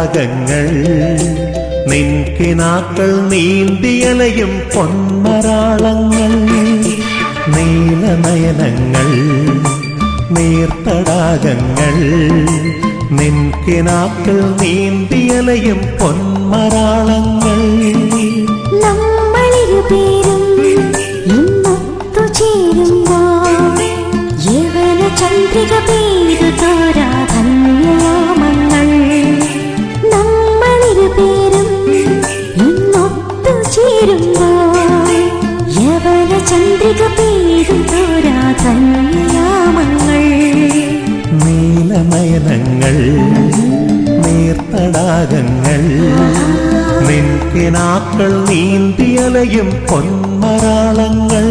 നീർത്തടാകങ്ങൾ നിൻകിനാക്കൾ നീന്തിയലയും പൊന്മരാളങ്ങൾ നീലനയനങ്ങൾ നീർത്തടാകങ്ങൾ നിൻകിനാക്കൾ നീന്തിയലയും പൊന്മരാളങ്ങൾ നമ്മളിരുപേരും ഇന്നൊത്തു ചേരുമ്പോൾ യവന ചന്ദ്രിക പെയ്തു തോരാ ധന്യയാമങ്ങൾ നമ്മളിരുപേരും ഇന്നൊത്തു ചേരുമ്പോൾ യവന ചന്ദ്രിക പെയ്തു തോരാ ധന്യയാമങ്ങൾ നീലനയനങ്ങൾ നീർത്തടാകങ്ങൾ നിൻകിനാക്കൾ നീന്തിയലയും പൊന്മരാളങ്ങൾ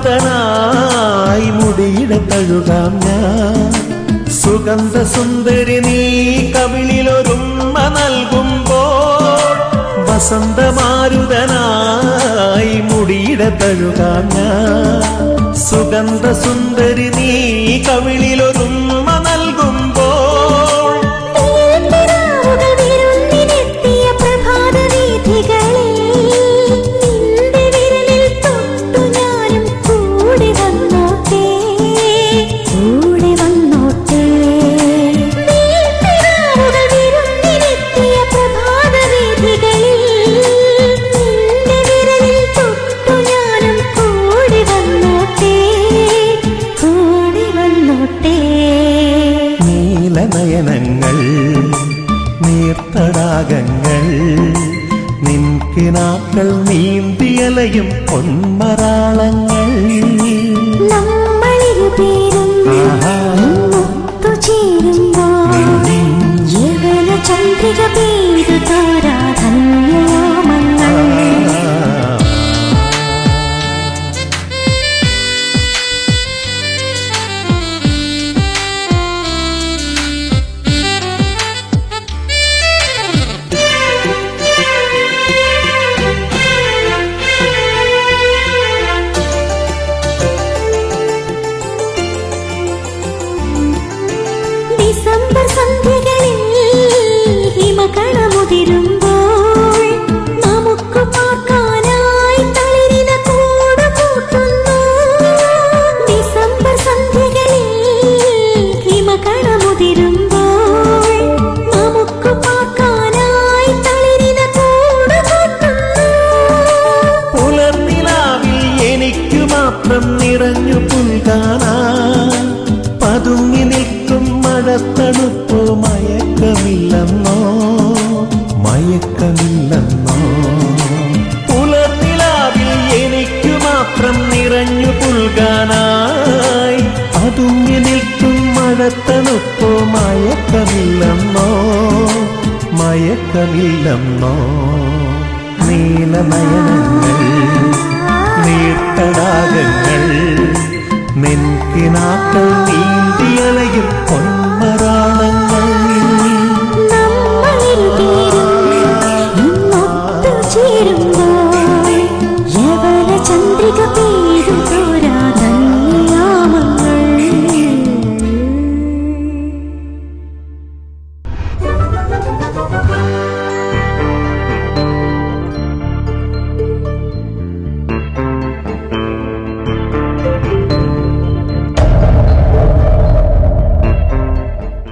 വസന്തമാരുതനായി മുടിയുടെ തഴുകാം ഞാൻ സുഗന്ധ സുന്ദരി നീ കവിളിലൊരുമ്മ നൽകുമ്പോൾ വസന്തമാരുതനായി മുടിയുടെ തഴുകാം ഞാൻ സുഗന്ധ സുന്ദരി നീ കവിളിലൊരുമ്മ നൽകുമ്പോൾ നീലനയനങ്ങൾ നീർത്തടാകങ്ങൾ നിൻകിനാക്കൾ നീന്തിയലയും പൊന്മരാളങ്ങൾ നമ്മളിരുപേരും ഇന്നൊത്തു ചേരുമ്പോൾ യവന ചന്ദ്രിക പെയ്തു തോരാ ധന്യയാമങ്ങൾ ഡിസംബർ സന്ധ്യകളിൽ ഹിമകണമുതിരുമ്പോൾ നമുക്ക് പാർക്കാനായി തളിരിന കൂട് കൂട്ടുന്നു ഡിസംബർ സന്ധ്യകളിൽ ഹിമകണമുതിരുമ്പോൾ നമുക്ക് പാർക്കാനായി തളിരിന കൂട് കൂട്ടുന്നു പുലർനിലാവിൽ എനിക്കു മാത്രം നിറഞ്ഞു പുൽകാനാ പതുങ്ങി നിൽക്കും മഴത്തണുപ്പോ മയക്കമില്ലെന്നോ മയക്കമില്ലെന്നോ പുലർനിലാവിൽ എനിക്കു മാത്രം നിറഞ്ഞു പുൽകാനായി പതുങ്ങി നിൽക്കും മഴത്തണുപ്പോ മയക്കമില്ലെന്നോ മയക്കമില്ലെന്നോ നീലനയനങ്ങൾ നീർത്തടാകങ്ങൾ നിൻകിനാക്കൾ